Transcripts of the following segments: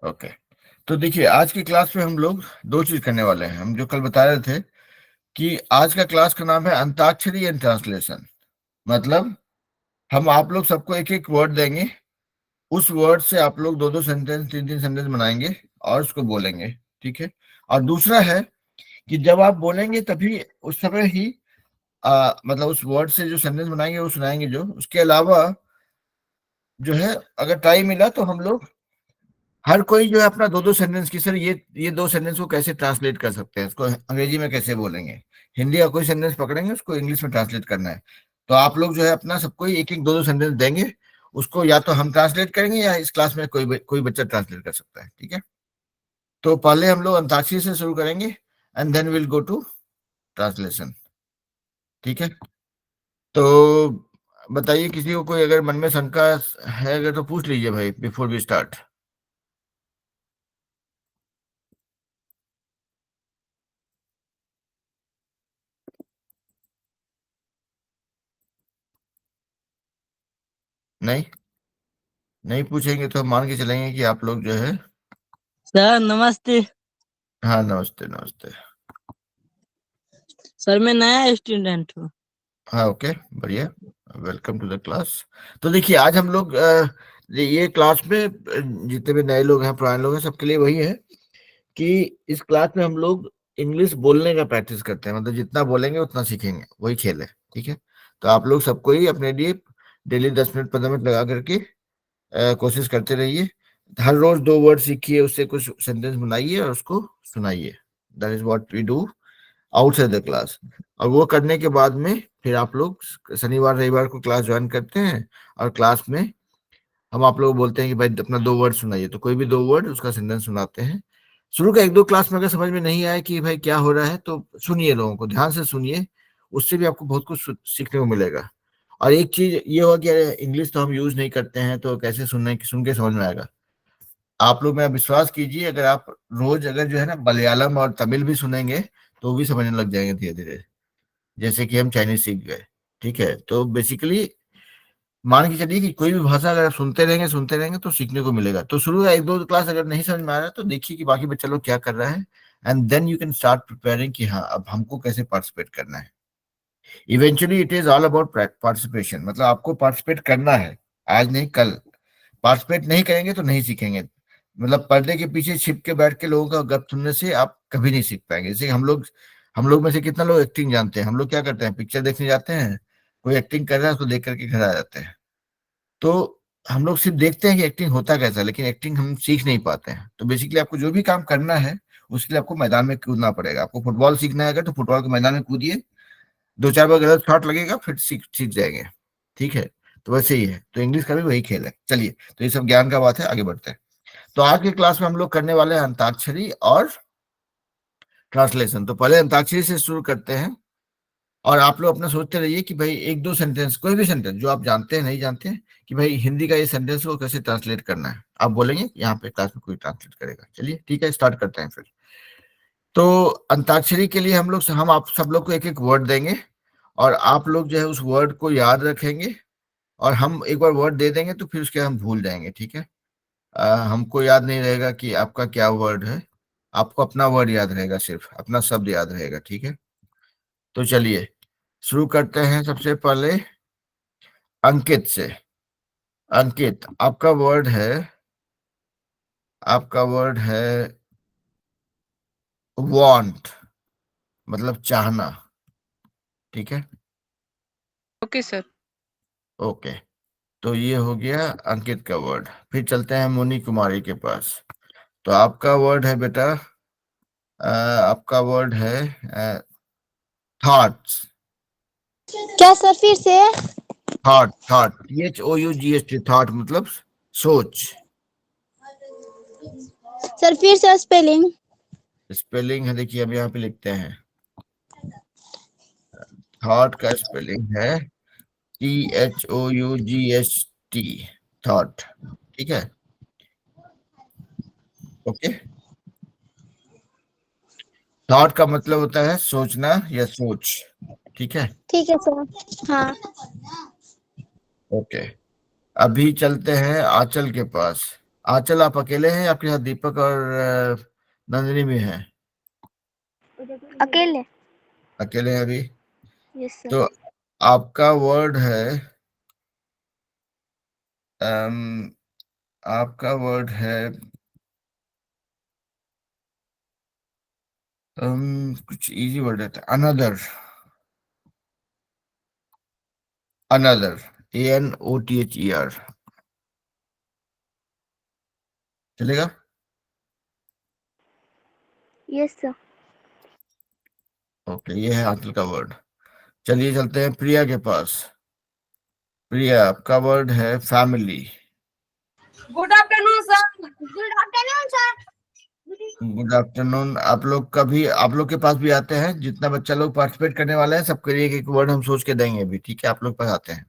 Okay. तो देखिए, आज की क्लास में हम लोग दो चीज करने वाले हैं। हम जो कल बता रहे थे कि आज का क्लास का नाम है अंताक्षरी एंड ट्रांसलेशन। मतलब हम आप लोग सबको एक एक वर्ड देंगे, उस वर्ड से आप लोग दो दो सेंटेंस, तीन तीन सेंटेंस बनाएंगे और उसको बोलेंगे। ठीक है। और दूसरा है कि जब आप बोलेंगे तभी उस समय ही मतलब उस वर्ड से जो सेंटेंस बनाएंगे वो सुनाएंगे। जो उसके अलावा जो है, अगर टाइम मिला तो हम लोग हर कोई जो है अपना दो दो सेंटेंस की, सर ये दो सेंटेंस को कैसे ट्रांसलेट कर सकते हैं, उसको अंग्रेजी में कैसे बोलेंगे, हिंदी का कोई सेंटेंस पकड़ेंगे उसको इंग्लिश में ट्रांसलेट करना है। तो आप लोग जो है अपना सबको एक एक दो दो सेंटेंस देंगे, उसको या तो हम ट्रांसलेट करेंगे या इस क्लास में कोई बच्चा ट्रांसलेट कर सकता है। ठीक है। तो पहले हम लोग अंताक्षरी से शुरू करेंगे and then will go to translation. ठीक है। तो बताइए, किसी को कोई अगर मन में शंका है अगर तो पूछ लीजिए भाई, बिफोर वी स्टार्ट। नहीं, नहीं पूछेंगे तो हम मान के चलेंगे कि आप लोग जो है। सर नमस्ते। हाँ, नमस्ते नमस्ते। सर मैं नया स्टूडेंट हूँ। हाँ, ओके, बढ़िया। Welcome to the class. तो देखिए, आज हम लोग ये क्लास में जितने भी नए लोग हैं पुराने लोग हैं सबके लिए वही है कि इस क्लास में हम लोग इंग्लिश बोलने का प्रैक्टिस करते हैं। मतलब जितना बोलेंगे उतना सीखेंगे, वही खेल है। ठीक है। तो आप लोग सबको ही अपने लिए डेली 10 मिनट 15 मिनट लगा करके कोशिश करते रहिए। हर रोज दो वर्ड सीखिए, उससे कुछ सेंटेंस बनाइए और उसको सुनाइए। That is what we do outside the class. और वो करने के बाद में फिर आप लोग शनिवार रविवार को क्लास ज्वाइन करते हैं और क्लास में हम आप लोग बोलते हैं कि भाई अपना दो वर्ड सुनाइए, तो कोई भी दो वर्ड उसका सेंटेंस सुनाते हैं। शुरू का एक दो क्लास में अगर समझ में नहीं आए कि भाई क्या हो रहा है तो सुनिए, लोगों को ध्यान से सुनिए, उससे भी आपको बहुत कुछ सीखने को मिलेगा। और एक चीज ये होगा कि इंग्लिश तो हम यूज नहीं करते हैं तो कैसे सुन के समझ में आएगा। आप लोग मेरा विश्वास कीजिए, अगर आप रोज अगर जो है ना मलयालम और तमिल भी सुनेंगे तो वो भी समझने लग जाएंगे धीरे धीरे, जैसे कि हम चाइनीज सीख गए। ठीक है। तो बेसिकली मान के चलिए कि कोई भी भाषा अगर आप सुनते रहेंगे तो सीखने को मिलेगा। तो शुरू का एक दो क्लास अगर नहीं समझ में आ रहा है तो देखिए कि बाकी बच्चे लोग क्या कर रहा है, and then you can start preparing कि हाँ अब हमको कैसे पार्टिसिपेट करना है। Eventually it is all about participation, मतलब आपको पार्टिसिपेट करना है, आज नहीं कल। पार्टिसिपेट नहीं करेंगे तो नहीं सीखेंगे। मतलब पर्दे के पीछे छिप के बैठ के लोगों का गप सुनने से आप कभी नहीं सीख पाएंगे। जैसे हम लोग में से कितना लोग एक्टिंग जानते हैं, हम लोग क्या करते हैं, पिक्चर देखने जाते हैं, कोई एक्टिंग कर रहा है उसको देख करके घर आ जाते हैं। तो हम लोग सिर्फ देखते हैं कि एक्टिंग होता कैसा है, लेकिन एक्टिंग हम सीख नहीं पाते हैं। तो बेसिकली आपको जो भी काम करना है उसके लिए आपको मैदान में कूदना पड़ेगा। आपको फुटबॉल सीखना है अगर तो फुटबॉल के मैदान में कूदिए, दो चार बार गलत शॉट लगेगा फिर सीख सीख जाएंगे। ठीक है। तो वैसे ही है, तो इंग्लिश का भी वही खेल है। चलिए, तो ये सब ज्ञान का बात है, आगे बढ़ते हैं। तो आज की क्लास में हम लोग करने वाले हैं अंताक्षरी और ट्रांसलेशन। तो पहले अंताक्षरी से शुरू करते हैं और आप लोग अपना सोचते रहिए कि भाई एक दो सेंटेंस, कोई भी सेंटेंस जो आप जानते हैं नहीं जानते हैं कि भाई हिंदी का ये सेंटेंस को कैसे ट्रांसलेट करना है, आप बोलेंगे, यहाँ पे क्लास में कोई ट्रांसलेट करेगा। चलिए ठीक है, स्टार्ट करते हैं फिर। तो अंताक्षरी के लिए हम आप सब लोग को एक एक वर्ड देंगे और आप लोग जो है उस वर्ड को याद रखेंगे। और हम एक बार वर्ड दे देंगे तो फिर उसके हम भूल जाएंगे। ठीक है। हमको याद नहीं रहेगा कि आपका क्या वर्ड है, आपको अपना वर्ड याद रहेगा, सिर्फ अपना शब्द याद रहेगा। ठीक है। तो चलिए शुरू करते हैं सबसे पहले अंकित से। अंकित, आपका वर्ड है वांट, मतलब चाहना। ठीक है। Okay sir. ओके। तो ये हो गया अंकित का वर्ड। फिर चलते हैं मोनी कुमारी के पास। तो आपका वर्ड है बेटा, आपका वर्ड है थॉट्स। क्या सर फिर से? थॉट THOUGHT, थॉट मतलब सोच। सर फिर से स्पेलिंग। स्पेलिंग है, देखिए अब यहाँ पे लिखते हैं। थॉट का स्पेलिंग है THOUGHT, थॉट। ठीक है। ओके। थॉट का मतलब होता है सोचना या सोच। ठीक है। ठीक है सर। हाँ। ओके। अभी चलते हैं आंचल के पास। आंचल आप अकेले हैं, आपके साथ दीपक और नंदिनी भी हैं? अकेले। अकेले हैं अभी। Yes sir. तो आपका वर्ड है अम, आपका वर्ड है कुछ इजी वर्ड है। अनदर। Another, ANOTHER। चलेगा? Yes sir. ओके, ये है आंचल का वर्ड। चलिए चलते हैं प्रिया के पास। प्रिया, आपका वर्ड है family. Good afternoon sir. Good afternoon sir. Good afternoon. आप लोग के पास भी आते हैं, जितना बच्चा लोग पार्टिसिपेट करने वाले हैं सबके लिए एक एक वर्ड हम सोच के देंगे अभी, ठीक है? आप लोग पास आते हैं।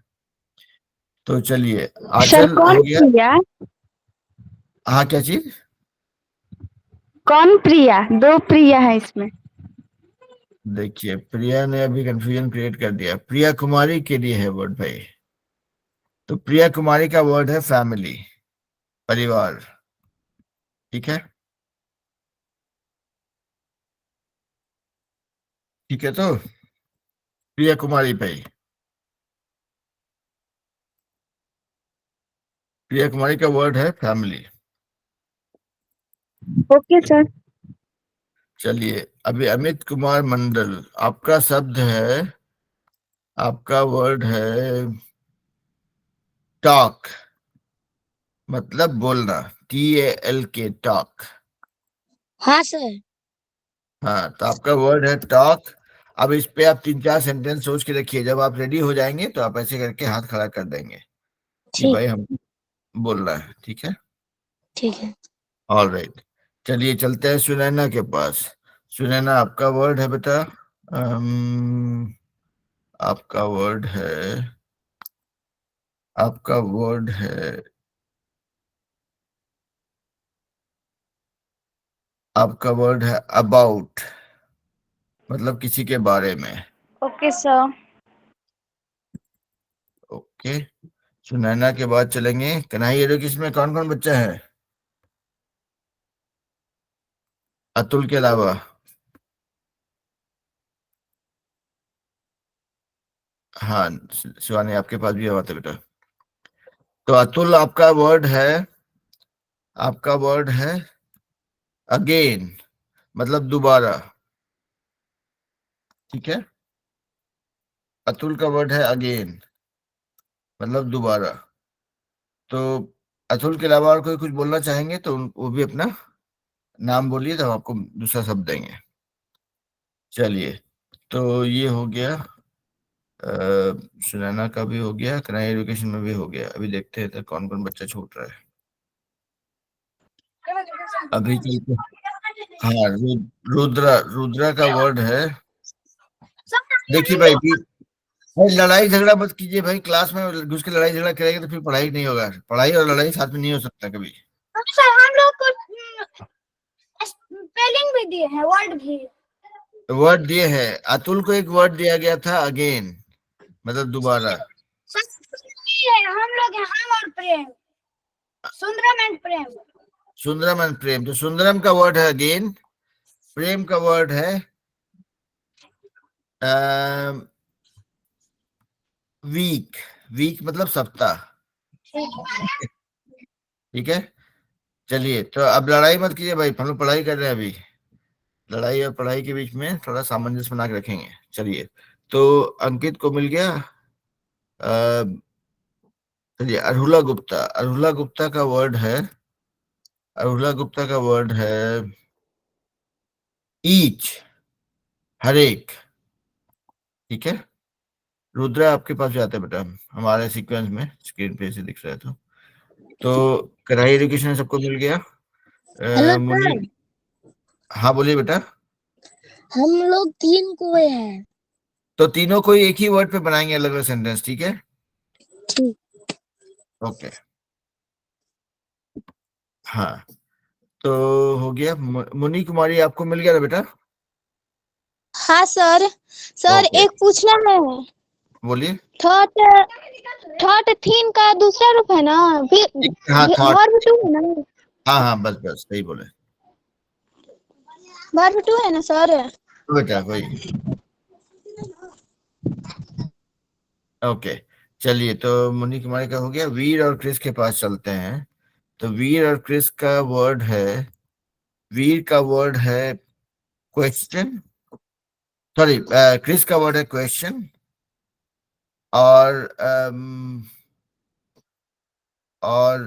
तो चलिए, सर आंचल कौन हो गया। प्रिया? हाँ, क्या चीज? कौन प्रिया? दो प्रिया है इसमें। देखिए, प्रिया ने अभी कंफ्यूजन क्रिएट कर दिया। प्रिया कुमारी के लिए है वर्ड भाई। तो प्रिया कुमारी का वर्ड है फैमिली, परिवार। ठीक है? ठीक है, तो प्रिया कुमारी भाई, प्रिया कुमारी का वर्ड है फैमिली। Okay sir. चलिए, अभी अमित कुमार मंडल, आपका शब्द है, आपका वर्ड है टॉक, मतलब बोलना। TALK, talk. हाँ सर। हाँ, तो आपका वर्ड है टॉक। अब इस पे आप 3-4 सेंटेंस सोच के रखिए। जब आप रेडी हो जाएंगे तो आप ऐसे करके हाथ खड़ा कर देंगे कि ठीक। भाई हम बोलना है। ठीक है? ठीक है। All right. चलिए चलते हैं सुनैना के पास। सुनैना, आपका वर्ड है बेटा, आपका वर्ड है, आपका वर्ड है, आपका वर्ड है अबाउट, मतलब किसी के बारे में। Okay sir. ओके। सुनैना के बाद चलेंगे कन्हैया एजुकेशन में कौन कौन बच्चा है? अतुल के अलावा? हाँ, शिवानी आपके पास भी आवाज है बेटा। तो अतुल, आपका वर्ड है, आपका वर्ड है अगेन, मतलब दोबारा। ठीक है? अतुल का वर्ड है अगेन, मतलब दोबारा। तो अतुल के अलावा और कोई कुछ बोलना चाहेंगे तो वो भी अपना नाम बोलिए, तो हम आपको दूसरा शब्द देंगे। चलिए, तो ये हो गया, सुनैना का भी हो गया, कन्हैया एजुकेशन में भी हो गया। अभी देखते हैं तो कौन कौन बच्चा छूट रहा है अभी चलते। हाँ, रुद्रा, रुद्रा का वर्ड है, देखिए भाई, भाई लड़ाई झगड़ा मत कीजिए भाई। क्लास में घुस के लड़ाई झगड़ा करेंगे तो फिर पढ़ाई नहीं होगा। पढ़ाई और लड़ाई साथ में नहीं हो सकता कभी। सर हम लोग को स्पेलिंग भी दिए हैं, वर्ड भी। वर्ड दिए हैं, अतुल को एक वर्ड दिया गया था अगेन, मतलब दोबारा। हम लोग हैं हम और प्रेम। सुंदरम एंड प्रेम। सुंदरम एंड प्रेम। तो सुंदरम का वर्ड है अगेन, प्रेम का वर्ड है वीक। वीक मतलब सप्ताह। ठीक है? चलिए, तो अब लड़ाई मत कीजिए भाई, हम लोग पढ़ाई कर रहे हैं अभी। लड़ाई और पढ़ाई के बीच में थोड़ा सामंजस्य बना के रखेंगे। चलिए, तो अंकित को मिल गया। चलिए, अरुला गुप्ता, अरुला गुप्ता का वर्ड है, अरुला गुप्ता का वर्ड है ईच, हर एक। ठीक है? रुद्रा, आपके पास जाते हैं बेटा, हमारे सीक्वेंस में स्क्रीन पे से दिख रहा है। तो कढ़ाई एजुकेशन सबको मिल गया। Hello Munni, sir. हाँ बोलिए बेटा। हम लोग 3 कोए हैं। तो तीनों को एक ही वर्ड पे बनाएंगे, अलग अलग सेंटेंस। ठीक है? ठीक। ओके। हाँ, तो हो गया। मुन्नी कुमारी, आपको मिल गया ना बेटा? हाँ सर। Sir okay. एक पूछना है। बोलिए। थॉट थीम का दूसरा रूप है ना, हाँ थॉट, वर्ब टू है ना, हाँ हाँ बस बस सही बोले। वर्ब टू है ना सर। तो बेटा वही। ओके चलिए, तो मुन्नी कुमारी का हो गया। वीर और क्रिस के पास चलते हैं। तो वीर और क्रिस का वर्ड है, वीर का वर्ड है क्वेश्चन, सॉरी क्रिस का वर्ड है क्वेश्चन, और और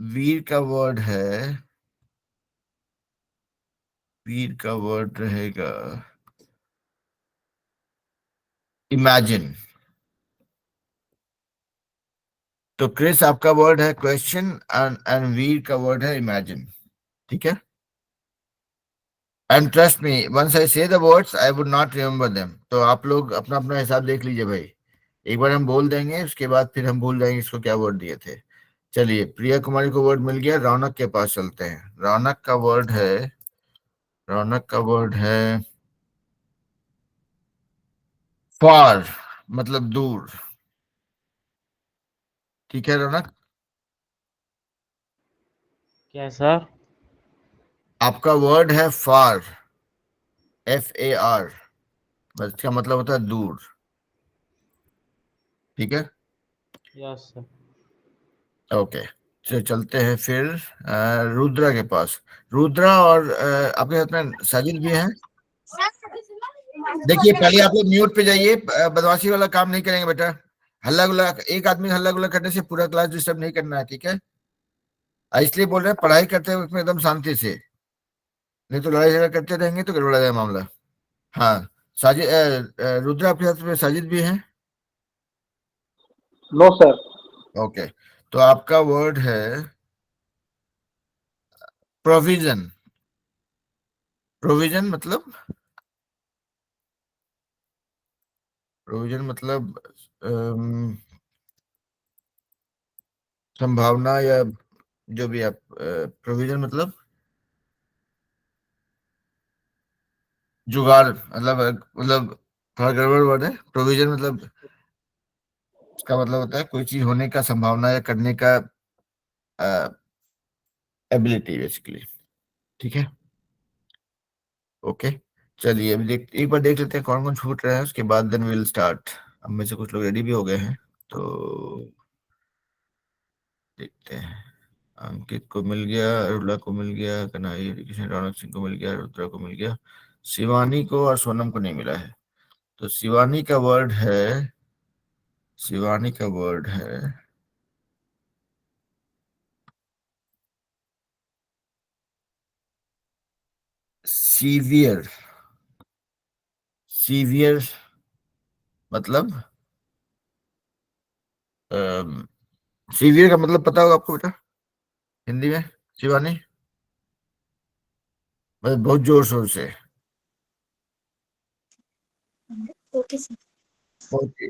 वीर का वर्ड है, वीर का वर्ड रहेगा इमेजिन। तो क्रिस आपका वर्ड है क्वेश्चन एंड वीर का वर्ड है इमेजिन, ठीक है। And trust me, once I say the words I would not remember them. तो आप लोग अपना अपना हिसाब देख लीजिए भाई। एक बार हम बोल देंगे, उसके बाद फिर हम भूल जाएंगे इसको क्या वर्ड दिए थे। चलिए, प्रिया कुमारी को वर्ड मिल गया। रौनक के पास चलते हैं। रौनक का वर्ड है, रौनक का वर्ड है फार, मतलब दूर, ठीक है रौनक। क्या सर? आपका वर्ड है फार, FAR, इसका मतलब होता है दूर, ठीक है। Yes sir. ओके, चलते हैं फिर रुद्रा के पास। रुद्रा और आपके साथ में साजिद भी हैं। देखिए, पहले आप लोग म्यूट पे जाइए, बदमाशी वाला काम नहीं करेंगे बेटा। हल्ला गुल्ला, एक आदमी हल्ला गुल्ला करने से पूरा क्लास डिस्टर्ब नहीं करना है, ठीक है। इसलिए बोल रहे हैं, पढ़ाई करते हुए उसमें एकदम शांति से, नहीं तो लड़ाई झगड़ा करते रहेंगे तो गड़बड़ा जाए मामला। हाँ, साजिद रुद्रा आपके साथ में साजिद भी हैं। No sir. ओके, तो आपका वर्ड है प्रोविजन। प्रोविजन मतलब, प्रोविजन मतलब संभावना, या जो भी आप, प्रोविजन मतलब जुगाड़, मतलब थोड़ा गड़बड़ वर्ड है। प्रोविजन मतलब, इसका मतलब होता है कोई चीज होने का संभावना या करने का एबिलिटी बेसिकली, ठीक है। ओके, चलिए अभी एक बार देख लेते हैं कौन कौन छूट रहा है, उसके बाद देन विल स्टार्ट। अब में से कुछ लोग रेडी भी हो गए हैं, तो देखते हैं। अंकित को मिल गया, अरुला को मिल गया, कन्हैया कृष्ण, रौनक सिंह को मिल गया, रुद्रा को मिल गया, शिवानी को और सोनम को नहीं मिला है। तो शिवानी का वर्ड है, शिवानी का वर्ड है सीवियर। सीवियर मतलब, सीवियर का मतलब पता होगा आपको बेटा हिंदी में, शिवानी? मतलब बहुत जोर शोर से। Okay sir. ओके।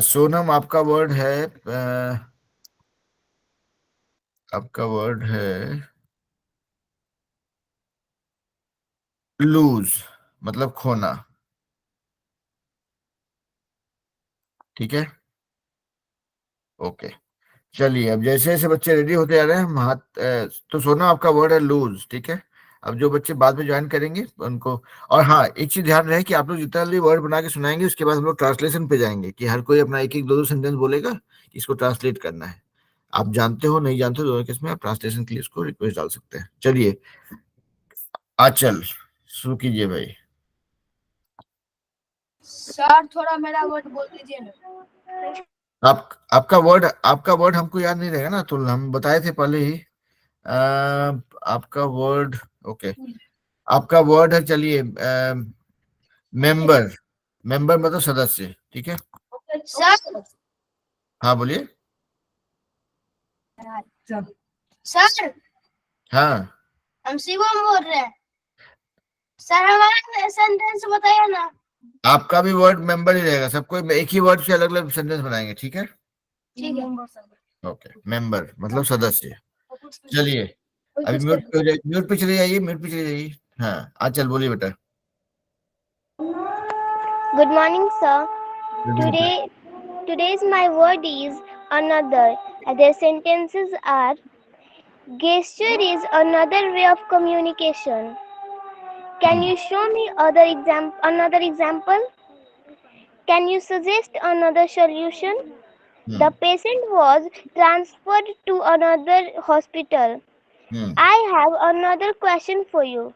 सोनम आपका वर्ड है, आपका वर्ड है लूज, मतलब खोना, ठीक है। ओके, चलिए अब जैसे जैसे बच्चे रेडी होते जा रहे हैं, हम हाथ तो सोना आपका वर्ड है लूज, ठीक है। अब जो बच्चे बाद में ज्वाइन करेंगे उनको, और हाँ एक चीज ध्यान रहे कि आप लोग जितना भी वर्ड बना के सुनाएंगे, उसके बाद हम लोग ट्रांसलेशन पे जाएंगे कि हर कोई अपना एक एक दो दो सेंटेंस बोलेगा, इसको ट्रांसलेट करना है। आप जानते हो नहीं जानते हो, दोनों केस में आप ट्रांसलेशन के लिए उसको रिक्वेस्ट डाल सकते हैं। चलिए आचल शुरू कीजिए भाई। सर थोड़ा मेरा वर्ड बोल दीजिए ना। आपका वर्ड हमको याद नहीं रहेगा ना, तो हम बताए थे पहले ही। आपका वर्ड, ओके, आपका वर्ड है, चलिए मेंबर। मेंबर मतलब सदस्य, ठीक है। सर हाँ बोलिए। सर हाँ, हम शिवम बोल रहे हैं। सर हमारा सेंटेंस बताइए ना। आपका भी वर्ड मेंबर ही रहेगा, सबको एक ही वर्ड से अलग अलग सेंटेंस बनाएंगे, ठीक है। ठीक है। ओके, मेंबर मतलब सदस्य। चलिए अभी म्यूट पे म्यूट पे चले जाइए, म्यूट पे चले जाइए। हाँ आचल बोलिए बेटा। Good morning sir. Today's my word is another. Other sentences are gesture is another way of communication. Can you show me another example? Can you suggest another solution? The patient was transferred to another hospital. I have another question for you.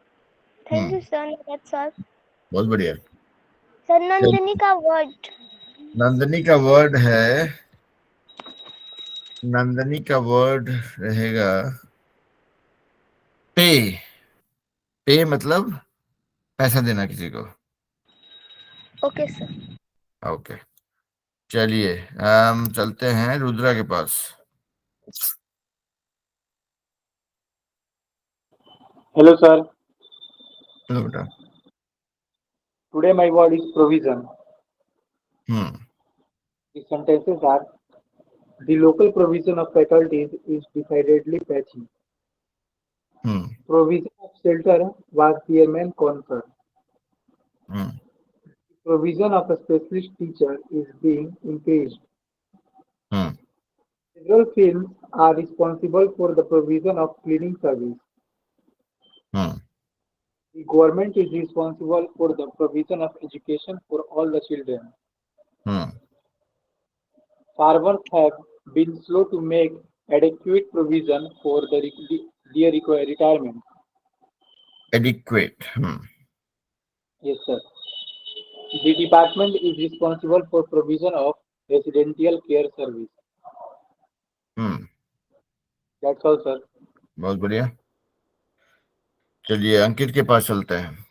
Thank you, sir. That's all. बहुत बढ़िया। Sir Nandini का word Nandini का word है, नंदनी का word रहेगा पे। पे मतलब पैसा देना किसी को। Okay sir. ओके, चलिए हम चलते हैं रुद्रा के पास। Hello, sir. हेलो बेटा। Today my word is provision. Hmm The sentences are: the local provision of faculties is decidedly patchy. Hmm Provision of shelter was the main concern. Hmm Provision of a specialist teacher is being increased. Hmm Several firms are responsible for the provision of cleaning service. Hmm The government is responsible for the provision of education for all the children. Hmm Farmers have been slow to make adequate provision for their retirement. Adequate. Yes, sir. The department is responsible for provision of residential care service. Hmm That's all, sir. बहुत बढ़िया। चलिए अंकित के पास चलते हैं।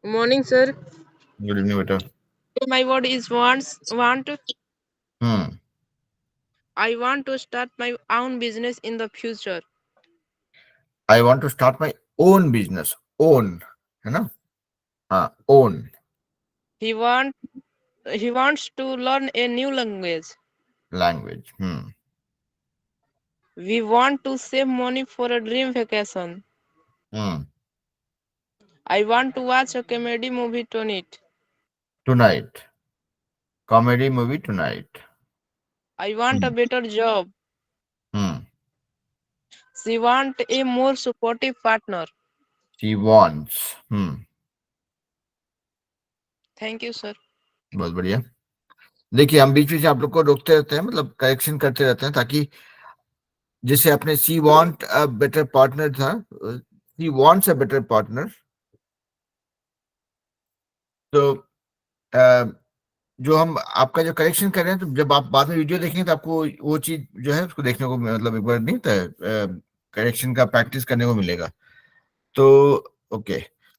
Morning, sir. Good evening बेटा। My word is want. Hmm I want to start my own business in the future. I want to start my own business. Own है ना? हाँ, own. He wants to learn a new language. Language. We want to save money for a dream vacation. Hmm I want to watch a comedy movie tonight. Tonight, comedy movie tonight. I want a better job. Hmm She want a more supportive partner. She wants. Thank you, sir. बहुत बढ़िया। देखिए हम बीच बीच में आप लोग को रोकते रहते हैं, मतलब करेक्शन करते रहते हैं, ताकि जैसे अपने she want a better partner था, she wants a better partner, तो जो हम आपका जो करेक्शन कर रहे हैं, तो जब आप बाद में वीडियो देखेंगे तो आपको वो चीज जो है उसको देखने को, मतलब एक बार नहीं था, करेक्शन का प्रैक्टिस करने को मिलेगा। तो ओके,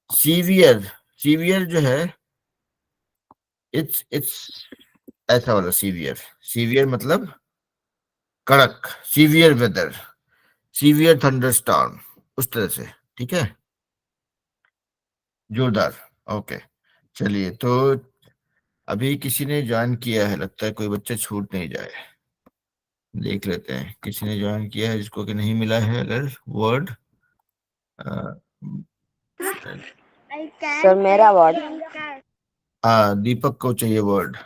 सीवियर, सीवियर जो है इट्स ऐसा वाला सीवियर। सीवियर मतलब कड़क, सीवियर वेदर, सीवियर थंडरस्टॉर्म, उस तरह से। ठीक है, जोरदार। ओके, चलिए तो अभी किसी ने ज्वाइन किया है, लगता है कोई बच्चा छूट नहीं जाए। देख लेते हैं किसी ने ज्वाइन किया है जिसको कि नहीं मिला है अगर वर्ड। सर मेरा वर्ड दीपक को चाहिए वर्ड।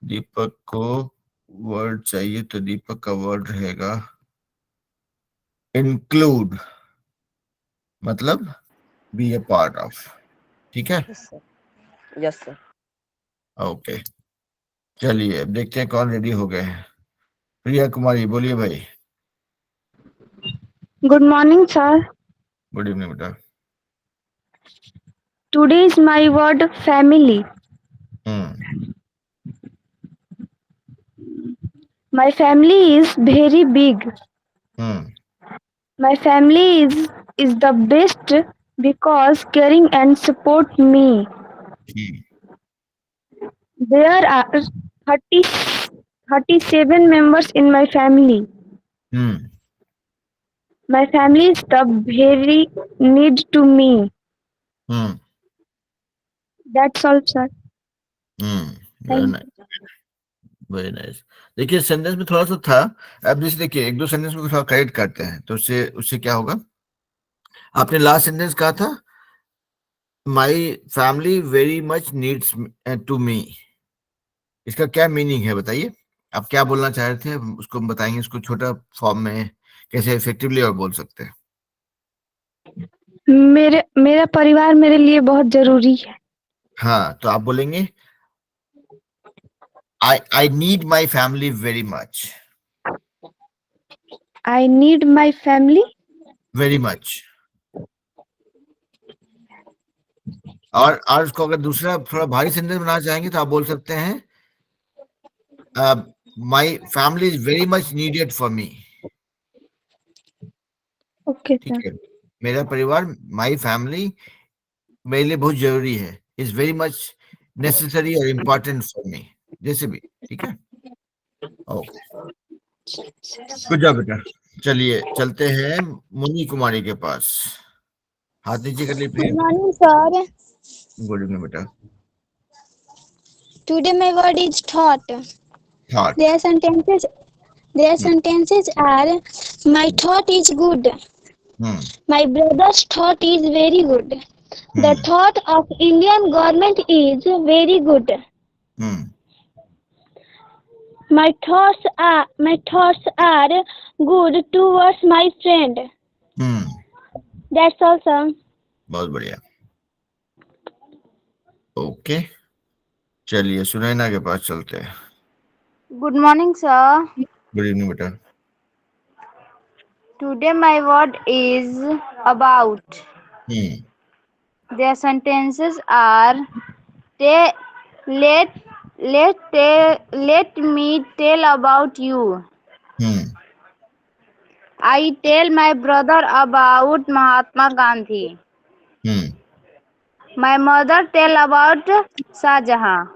दीपक को वर्ड चाहिए, तो दीपक का वर्ड रहेगा इंक्लूड, मतलब बी ए पार्ट ऑफ। ठीक है, यस सर। ओके। चलिए अब देखते हैं कौन रेडी हो गए हैं। प्रिया कुमारी बोलिए भाई। Good morning, sir. Good evening बेटा। Today is my word family. Hmm My family is very big. Hmm My family is the best because caring and support me. Hmm There are 30, 37 members in my family. Hmm My family is the very need to me. Hmm That's all, sir. Very Thank nice, very nice. देखिए sentence में थोड़ा सा था, अब जैसे देखिए एक दो सेंटेंस को थोड़ा करेक्ट करते हैं, तो उससे उससे क्या होगा। आपने लास्ट सेंटेंस कहा था my family very much needs to me, इसका क्या मीनिंग है बताइए, आप क्या बोलना चाह रहे थे, उसको हम बताएंगे, उसको छोटा फॉर्म में कैसे इफेक्टिवली और बोल सकते हैं। मेरा परिवार मेरे लिए बहुत जरूरी है। हाँ, तो आप बोलेंगे I need my family very much. I need my family Very much. और उसको अगर दूसरा थोड़ा भारी सेंटेंस बनाना चाहेंगे तो आप बोल सकते हैं my family is very much needed for me. Okay ठीक सर। है, मेरा परिवार, my family मेरे लिए बहुत जरूरी है, is very much necessary और important for me, जैसे भी। ठीक है, ओके, गुड जॉब बेटा। चलिए चलते हैं मुन्नी कुमारी के पास। हाथ नीचे कर ली please. Good morning, sir. Good evening बेटा। Today my word is thought. Thought. Their sentences are: my thought is good. My brother's thought is very good. The thought of Indian government is very good. My thoughts are good towards my friend. That's all, sir. बहुत बढ़िया, okay. चलिए सुनैना के पास चलते हैं। Good morning, sir. Good evening बेटा। Today my word is about. Their sentences are: let me tell about you. I tell my brother about Mahatma Gandhi. My mother tell about Shah Jahan.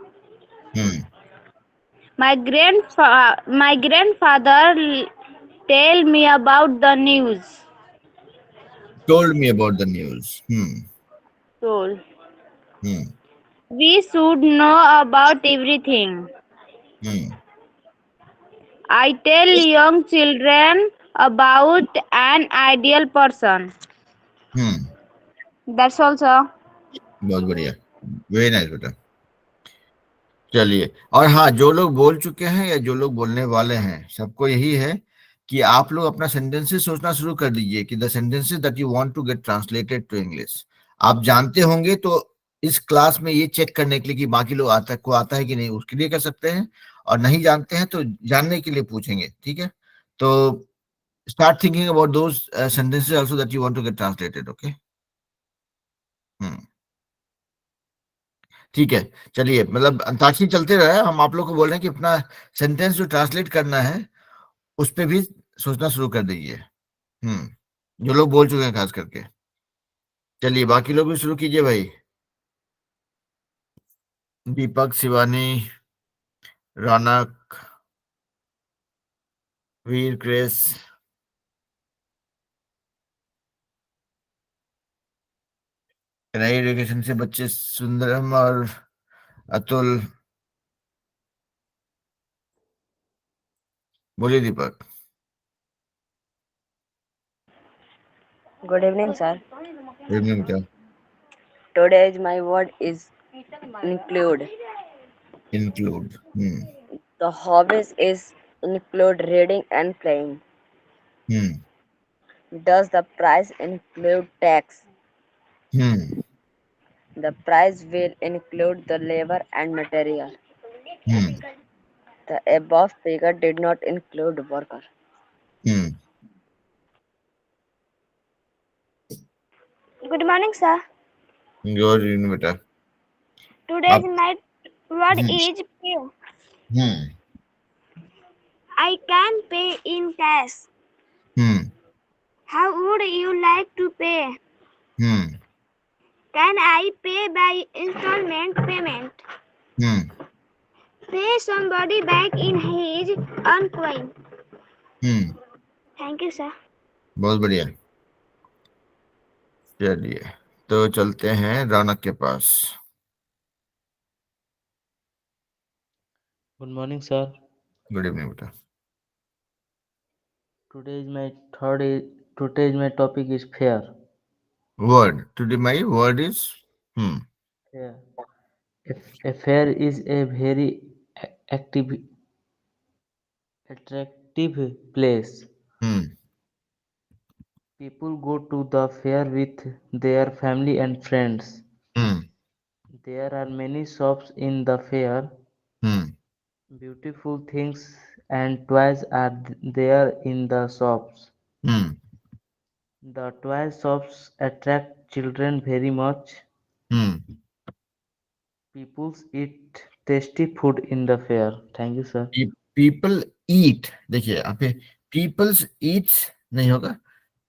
My grandfather tell me about the news. told me about the news. Told. We should know about everything. I tell young children about an ideal person. That's all, sir. बहुत बढ़िया, very nice बेटा। चलिए, और हाँ, जो लोग बोल चुके हैं या जो लोग बोलने वाले हैं, सबको यही है कि आप लोग अपना सेंटेंसेस सोचना शुरू कर दीजिए कि the sentences that you want to get translated to English. आप जानते होंगे तो इस क्लास में ये चेक करने के लिए कि बाकी लोग आता है कि नहीं, उसके लिए कर सकते हैं, और नहीं जानते हैं तो जानने के लिए पूछेंगे। ठीक है, तो start thinking about those sentences also that you want to get translated. Okay, ठीक है। चलिए, मतलब अंताक्षरी चलते रहे, हम आप लोग को बोल रहे हैं कि अपना सेंटेंस जो ट्रांसलेट करना है उस पे भी सोचना शुरू कर दीजिए। जो लोग बोल चुके हैं खास करके। चलिए बाकी लोग भी शुरू कीजिए भाई। दीपक, शिवानी, रौनक, वीर, क्रिस, नई एजुकेशन से बच्चे सुंदरम और अतुल। बोलिए दीपक। Good evening, sir. क्या Today's my word is include. Include. The hobbies is include reading and playing. Does the price include tax? The price will include the labor and material. The above figure did not include worker. Good morning, sir. Good evening बेटा। Today's आप my word is pay. I can pay in cash. How would you like to pay? Can I pay by installment payment? Pay somebody back in his own coin. Thank you, sir. बहुत बढ़िया। चलिए तो चलते हैं रौनक के पास। Good morning, sir. Good evening बेटा। Today's my topic is fair. Word today my word is Fair. A fair is a very active, attractive place. People go to the fair with their family and friends. There are many shops in the fair. Beautiful things and toys are there in the shops. The toy shops attract children very much. People eat tasty food in the fair. Thank you, sir. People eat, देखिए यहाँ पे peoples Yeats नहीं होगा,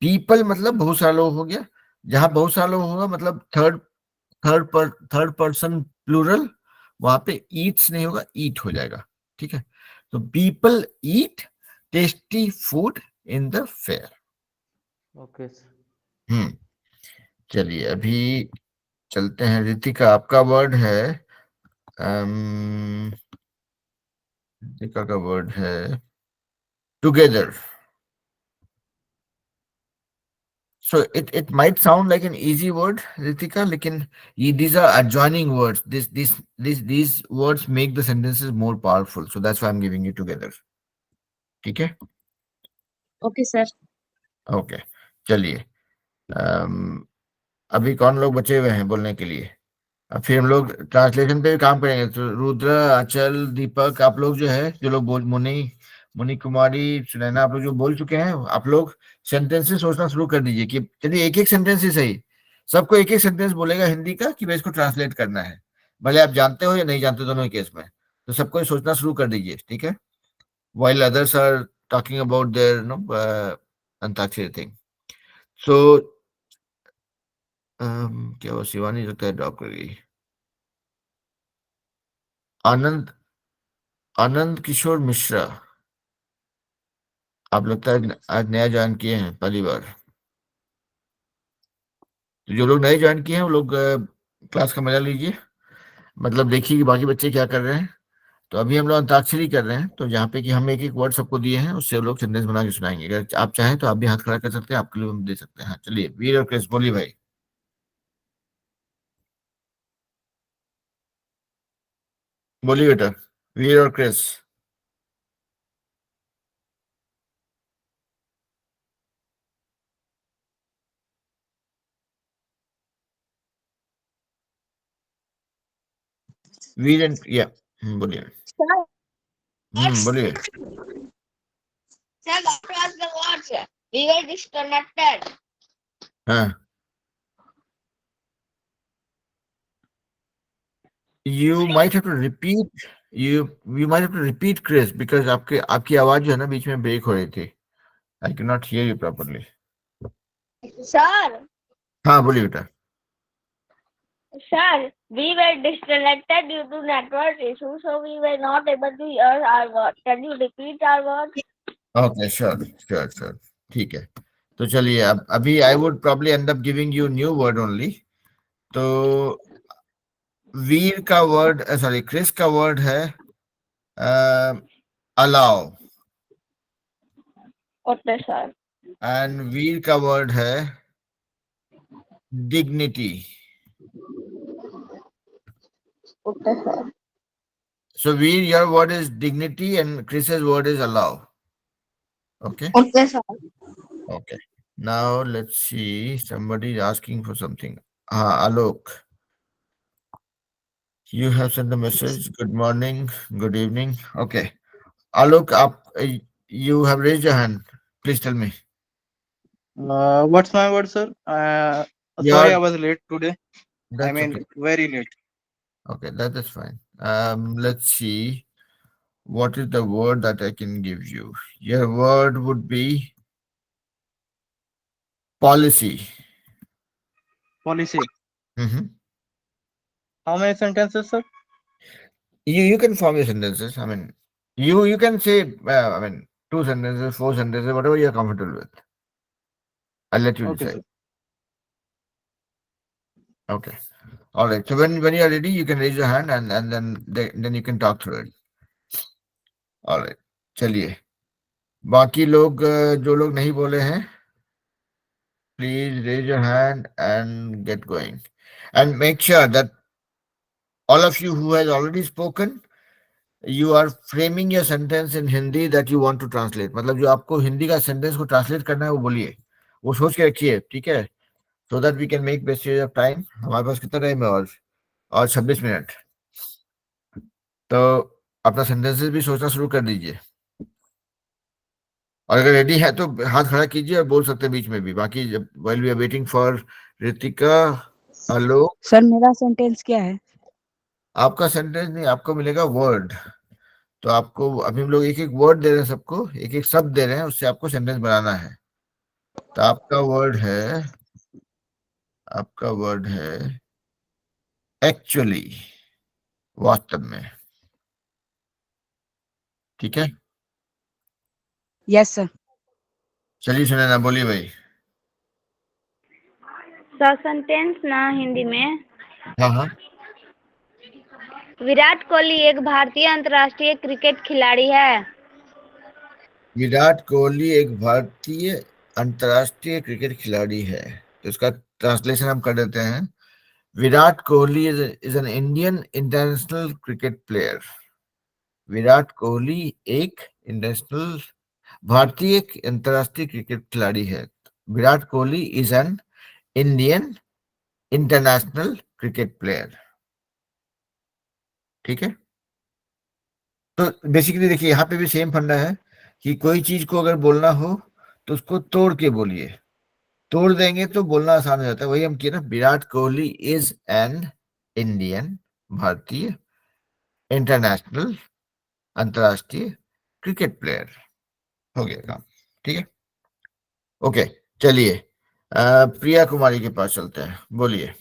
people मतलब बहुत सारा लोग हो गया, जहां बहुत सारा लोग होगा मतलब थर्ड पर्सन प्लूरल, वहां पे ईट्स नहीं होगा, ईट हो जाएगा, ठीक है। तो people eat tasty food in the fair. Okay sir. चलिए अभी चलते हैं, रितिका आपका वर्ड है, रितिका का वर्ड है together. So it might sound like an easy word, Ritika, लेकिन these are adjoining words. These words make the sentences more powerful. So that's why I'm giving you together. ठीक है? Okay, sir. Okay. चलिए अभी कौन लोग बचे हुए हैं बोलने के लिए? अब फिर हम लोग ट्रांसलेशन पे भी काम करेंगे। तो रुद्र, अचल, दीपक, आप लोग जो है, जो लोग मुनि कुमारी, सुनैना, आप लोग जो बोल चुके हैं, आप लोग सेंटेंसेस सोचना शुरू कर दीजिए कि चलिए एक एक सेंटेंस ही सही, सबको एक एक सेंटेंस बोलेगा हिंदी का कि भाई इसको ट्रांसलेट करना है, भले आप जानते हो या नहीं जानते, दोनों केस में। तो सबको सोचना शुरू कर दीजिए, ठीक है, while others are talking about their antakshari thing. So क्या वो शिवानी लगता है ड्रॉप कर गई। आनंद किशोर मिश्रा, आप लगता है आज नया ज्वाइन किए हैं पहली बार। तो जो लोग नए ज्वाइन किए हैं वो लोग क्लास का मजा लीजिए, मतलब देखिए कि बाकी बच्चे क्या कर रहे हैं। तो अभी हम लोग अंताक्षरी कर रहे हैं, तो जहाँ पे कि हम एक एक वर्ड सबको दिए हैं, उससे लोग सेंटेंस बना के सुनाएंगे। अगर आप चाहें तो आप भी हाथ खड़ा कर सकते हैं, आपके लिए हम दे सकते हैं। हाँ चलिए, वीर और क्रिस बोलिए भाई। बोलिए बेटा, वीर और क्रिस। वीर एंड या बोलिए। बोलिए। हाँ, you might have to repeat, you might have to repeat Chris, because आपकी आवाज जो है ना बीच में ब्रेक हो रही थी। I cannot hear you properly. Sir, हाँ बोलिए बेटा। sir, we were disconnected due to network issues, so we were not able to hear our word. Can you repeat our words? Okay, sure, ठीक है। तो चलिए अब अभी I would probably end up giving you new word only. तो वीर का word, sorry Chris का word है allow, Okay, sir. एंड वीर का वर्ड है dignity. Okay, sir. So Veer, your word is dignity and Chris's word is allow. Okay. Okay, sir. Okay. Now let's see. Somebody is asking for something. Alok. You have sent a message. Good morning. Good evening. Okay. Alok, you have raised your hand. Please tell me. What's my word, sir? Sorry, I was late today. That's okay. Very late. Okay, that is fine. Let's see. What is the word that I can give you? Your word would be policy. Policy. Mm-hmm. How many sentences, sir? You can form your sentences. I mean, you can say, I mean, 2 sentences, 4 sentences, whatever you're comfortable with. I'll let you Okay, decide. sir. Okay. All right. So when you are ready, you can raise your hand and then you can talk through it. All right. चलिए, बाकी लोग जो लोग नहीं बोले हैं, please raise your hand and get going. And make sure that all of you who has already spoken, you are framing your sentence in Hindi that you want to translate. मतलब जो आपको हिंदी का सेंटेंस को translate करना है वो बोलिए, वो सोच के रखिए, ठीक है? So that we can make best use of time. हमारे पास कितना टाइम है? और 26 मिनट। तो अपना सेंटेंसेस भी सोचना शुरू कर दीजिए, और अगर रेडी है तो हाथ खड़ा कीजिए और बोल सकते हैं बीच में भी। बाकी जब while we are waiting for Ritika, hello sir मेरा सेंटेंस क्या है? आपका सेंटेंस नहीं, आपको मिलेगा वर्ड। तो आपको अभी हम लोग एक एक वर्ड दे रहे हैं, सबको एक एक शब्द दे रहे हैं, उससे आपको सेंटेंस बनाना है। तो आपका वर्ड है एक्चुअली, वास्तव में, ठीक है? Yes sir. चलिए सुने ना, बोलिए भाई। सर सेंटेंस ना हिंदी में। हाँ। विराट कोहली एक भारतीय अंतर्राष्ट्रीय क्रिकेट खिलाड़ी है। विराट कोहली एक भारतीय अंतर्राष्ट्रीय क्रिकेट खिलाड़ी है। तो इसका ट्रांसलेशन हम कर देते हैं। Virat Kohli is an Indian international cricket player. Virat Kohli एक इंटरनेशनल भारतीय अंतर्राष्ट्रीय क्रिकेट खिलाड़ी है। Virat Kohli is an Indian international cricket player, ठीक है? तो बेसिकली देखिए यहाँ पे भी सेम फंडा है कि कोई चीज को अगर बोलना हो तो उसको तोड़ के बोलिए, तोड़ देंगे तो बोलना आसान हो जाता है। वही हम किए ना, Virat Kohli is an Indian, भारतीय इंटरनेशनल अंतरराष्ट्रीय क्रिकेट प्लेयर। हो गया काम, ठीक है? ओके, चलिए प्रिया कुमारी के पास चलते हैं, बोलिए।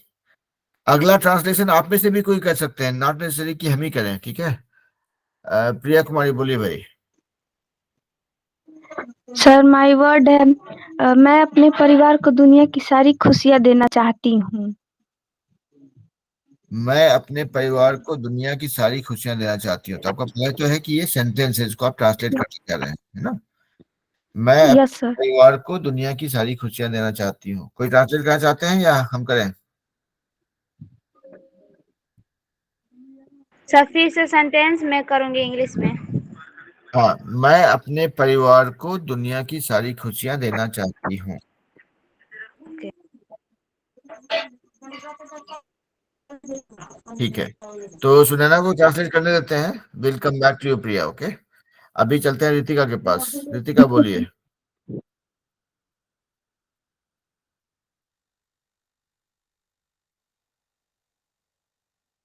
अगला ट्रांसलेशन आप में से भी कोई कर सकते हैं, नॉट नेसेसरी कि हम ही करें, ठीक है? प्रिया कुमारी बोलिए भाई। सर माय वर्ड है मैं अपने परिवार को दुनिया की सारी खुशियां देना चाहती हूँ। मैं अपने परिवार को दुनिया की सारी खुशियां देना चाहती हूँ। तो आपका पहले तो है कि ये सेंटेंस है, इसको आप ट्रांसलेट करके कर रहे हैं, है ना? मैं अपने यस सर। परिवार को दुनिया की सारी खुशियां देना चाहती हूँ। कोई ट्रांसलेट करना चाहते हैं या हम करें? सर फिर से सेंटेंस मैं करूंगी इंग्लिश में। हाँ, मैं अपने परिवार को दुनिया की सारी खुशियां देना चाहती हूँ। ठीक है, तो सुनैना को ट्रांसलेट करने देते हैं। Will come back to you Priya, okay? अभी चलते हैं रितिका के पास। रितिका बोलिए।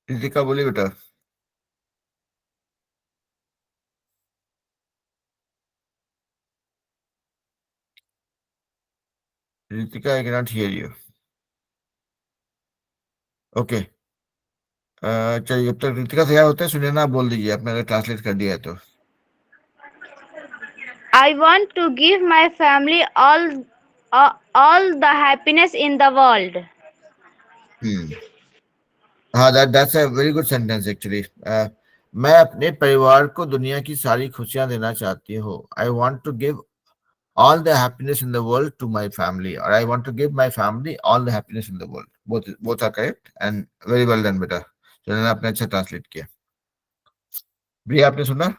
रितिका बोलिए बेटा। Ritika, I can not here you. Okay, चलिए जब तक रितिका तैयार होते हैं, सुनैना आप बोल दीजिए, आपने अगर ट्रांसलेट कर दिया है तो। I want to give my family all the happiness in the world. हाँ, that's a very good sentence actually. मैं अपने परिवार को दुनिया की सारी खुशियां देना चाहती हूँ। I want to give all the happiness in the world to my family, or I want to give my family all the happiness in the world. Both are correct and very well done बेटा। सुनैना आपने अच्छा translate किया। प्रिया आपने सुना?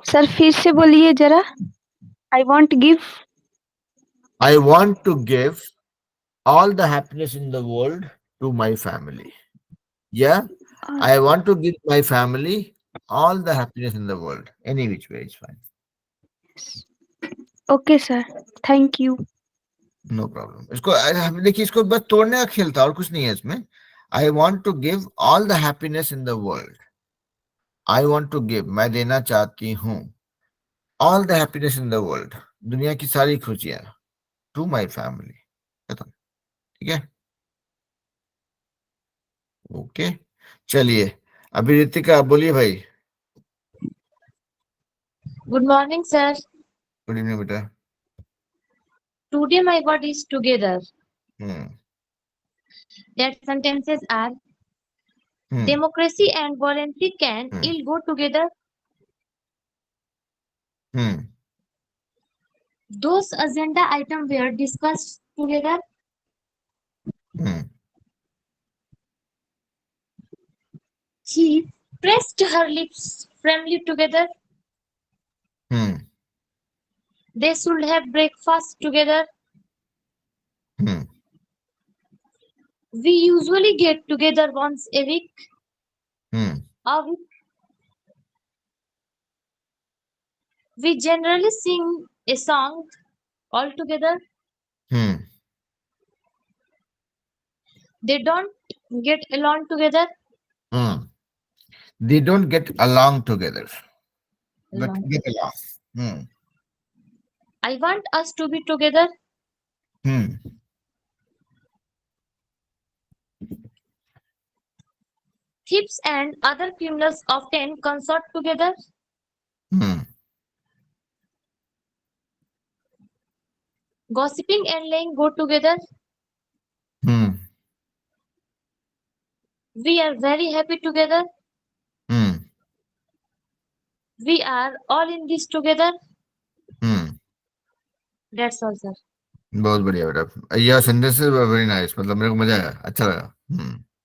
Sir फिर से बोलिए जरा। I want to give all the happiness in the world to my family. Yeah, I want to give my family all the happiness in the world. Any which way is fine. Okay sir, thank you. No problem. इसको देखिए, इसको बस तोड़ने का खेल था और कुछ नहीं है इसमें। I want to give all the happiness in the world. I want to give, मैं देना चाहती हूँ, all the happiness in the world, दुनिया की सारी खुशियां, to my family. खत्म, ठीक है? ओके, चलिए अभी रितिका बोलिए भाई। Good morning, sir. Good evening बेटा। Today my word is together. Hmm That sentences are hmm democracy and volunteer can ill go together. Hmm Those agenda items were discussed together. Hmm Chief pressed her lips firmly together. They should have breakfast together. We usually get together once a week. A week. We generally sing a song all together. They don't get along together. They don't get along together, but Along. get along. I want us to be together. Thieves and other criminals often consort together. Gossiping and lying go together. We are very happy together. We are all in this together. That's all, sir. बहुत बढ़िया बेटा, यह sentences were very nice, मतलब मेरे को मजा आया, अच्छा लगा।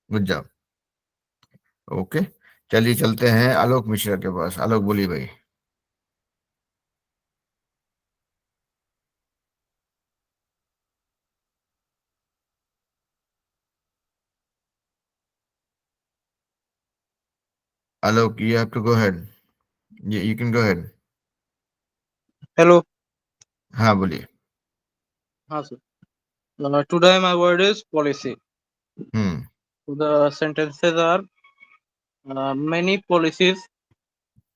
Good job. ओके, चलिए चलते हैं आलोक मिश्रा के पास। आलोक बोलिए भाई। Alok, you have to go ahead. You can go ahead. Hello. हाँ बोलिए। हाँ sir. Today my word is policy. The sentences are many policies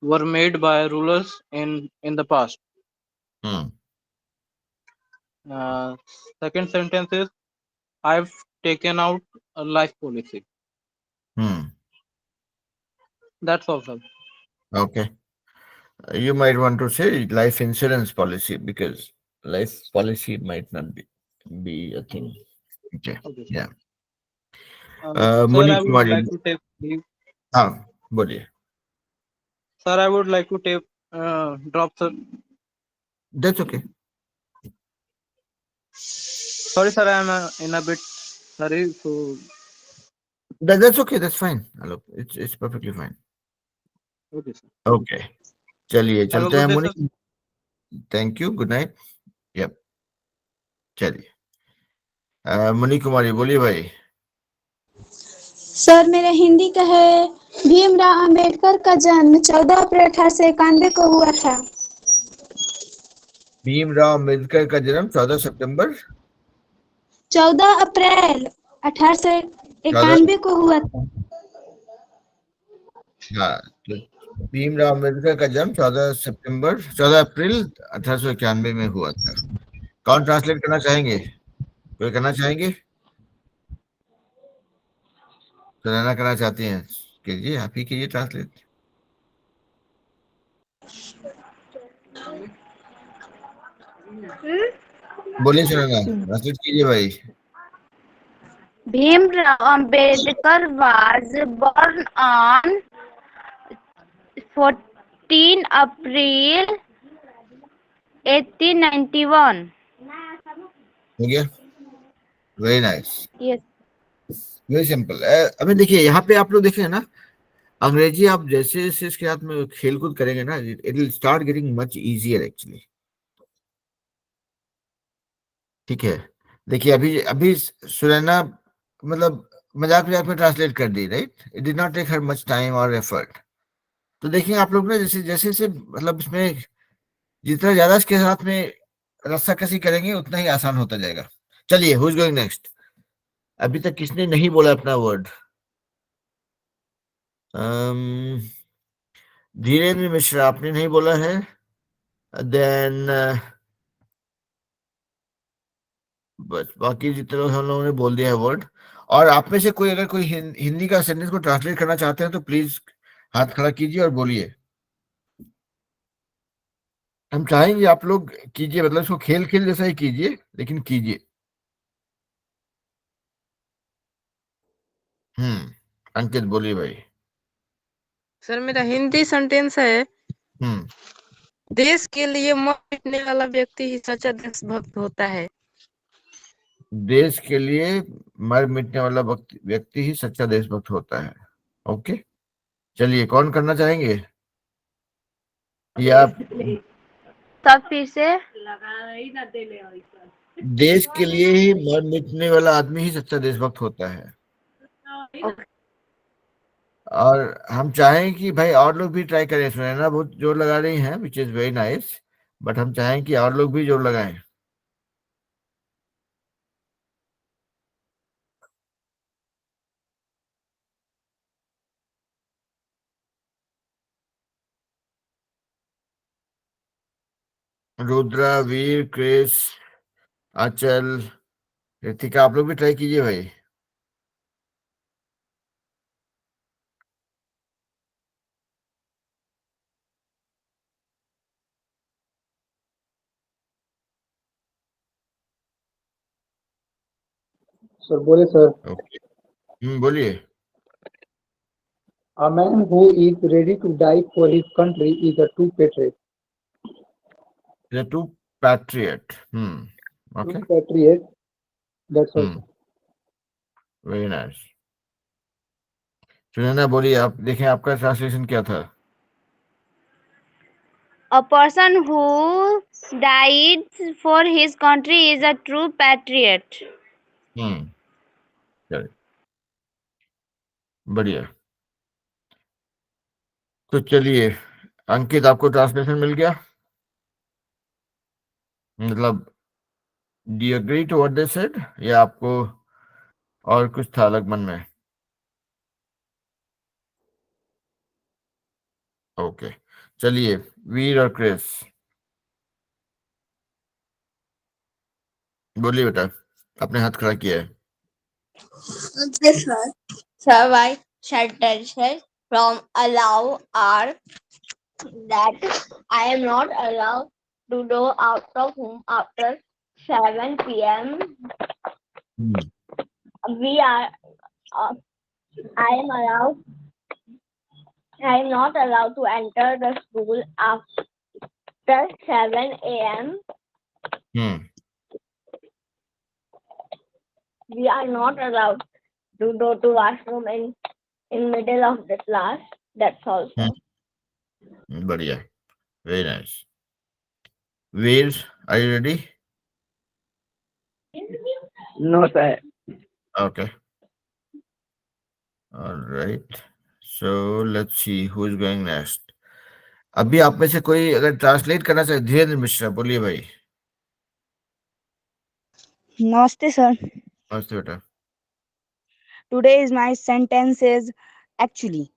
were made by rulers in the past. Second sentence is I've taken out a life policy. That's all, sir. Okay. You might want to say life insurance policy, because life policy might not be a thing. Okay. Okay, sir. Yeah. Sir, Monique I would Kumari. like to take leave. हाँ बोलिए। Sir, I would like to take drop, sir. That's okay. Sorry, sir, I am in a bit hurry, so. That's okay. That's fine. Alok, it's perfectly fine. Okay, sir. Okay. चलिए Have a चलते हैं good day, Monik. sir. Thank you, good night. Yup, चलिए मनीष कुमारी बोलिए भाई। Sir मेरा हिंदी का है, भीमराव अंबेडकर का जन्म 14 अप्रैल 1891 को हुआ था। भीमराव अंबेडकर का जन्म 14 सितंबर 14 अप्रैल 1891 को हुआ था। हाँ, तो भीमराव अंबेडकर का जन्म 14 अप्रैल 1891 में हुआ था। कौन ट्रांसलेट करना चाहेंगे? कोई करना चाहेंगे? सुनैना करना चाहती हैं? कीजिए, आप ही कीजिए ट्रांसलेट। बोलिए सुनैना, ट्रांसलेट कीजिए भाई। Bhimrao Ambedkar was born on 14 April 1891. हो गया? Very nice, Yes. Very simple. अभी देखिए यहाँ पे आप लोग देखें ना, अंग्रेजी आप जैसे जैसे इसके हाथ में खेलकूद करेंगे ना, it will start getting much easier actually. ठीक है, देखिए अभी अभी सुनैना मतलब मजाक मजाक में ट्रांसलेट कर दी, right? It did not take her much time और एफर्ट। तो देखिए आप लोग ना जैसे जैसे जैसे मतलब इसमें जितना ज्यादा इसके साथ में रस्साकसी करेंगे उतना ही आसान होता जाएगा। चलिए, हु इज गोइंग नेक्स्ट? अभी तक किसने नहीं बोला अपना वर्ड? धीरेन्द्र मिश्रा, आपने नहीं बोला है। देन बस बाकी जितने हम लोगों ने बोल दिया है वर्ड। और आप में से कोई अगर कोई हिंदी का सेंटेंस को ट्रांसलेट करना चाहते हैं तो प्लीज हाथ खड़ा कीजिए और बोलिए। हम चाहेंगे आप लोग कीजिए, मतलब इसको खेल खेल जैसा ही कीजिए, लेकिन कीजिए। अंकित बोलिए भाई। सर मेरा हिंदी सेंटेंस है, देश के लिए मरने वाला व्यक्ति ही सच्चा देशभक्त होता है। देश के लिए मर मिटने वाला व्यक्ति ही सच्चा देशभक्त होता है। ओके, चलिए, कौन करना चाहेंगे या सब फिर से। देश के लिए ही मर मिटने वाला आदमी ही सच्चा देशभक्त होता है। और हम चाहें कि भाई और लोग भी ट्राई करें। सुनैना बहुत जोर लगा रही हैं, which is very nice, but हम चाहें कि और लोग भी जोर लगाएं। रुद्रा, वीर, क्रिस, आंचल, रितिका, आप लोग भी ट्राई कीजिए भाई। सर बोले सर। ओके, बोलिए। A man who is ready to die for his country is a true patriot. The two patriot. Okay. True patriot. That's all. Very nice. Sunaina बोलिए, आप देखें आपका ट्रांसलेशन क्या था। A person who died for his country is a true patriot. चलिए, बढ़िया। तो चलिए, अंकित आपको ट्रांसलेशन मिल गया? मतलब do you agree to what they said, या आपको और कुछ था अलग मन में? ओके, चलिए, वीर और क्रिस बोलिए बेटा, आपने हाथ खड़ा किया है। Yes, sir. Sir, I sentences from allow are that I am not allowed to go out of home after 7 p.m. We are. I am not allowed to enter the school after 7 a.m. We are not allowed to go to washroom in middle of the class. That's all, sir. बढ़िया, very nice. Veer, are you ready? No, sir. Okay. All right. So let's see who is going next. अभी आप में से कोई अगर translate करना चाहे, धीरेन्द्र मिश्रा बोलिए भाई। नमस्ते सर। नमस्ते बेटा। Today is my sentence is actually.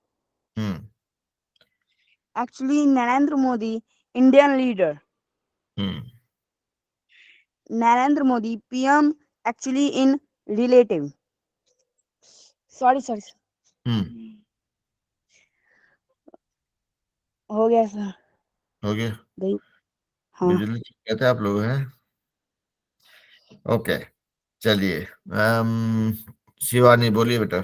Actually, Narendra Modi, Indian leader. Narendra Modi, PM, actually in relative. Sorry. हो गया सर। हो गया? हाँ। बिजली कहते आप लोग हैं। ओके, चलिए, शिवानी बोलिए बेटा।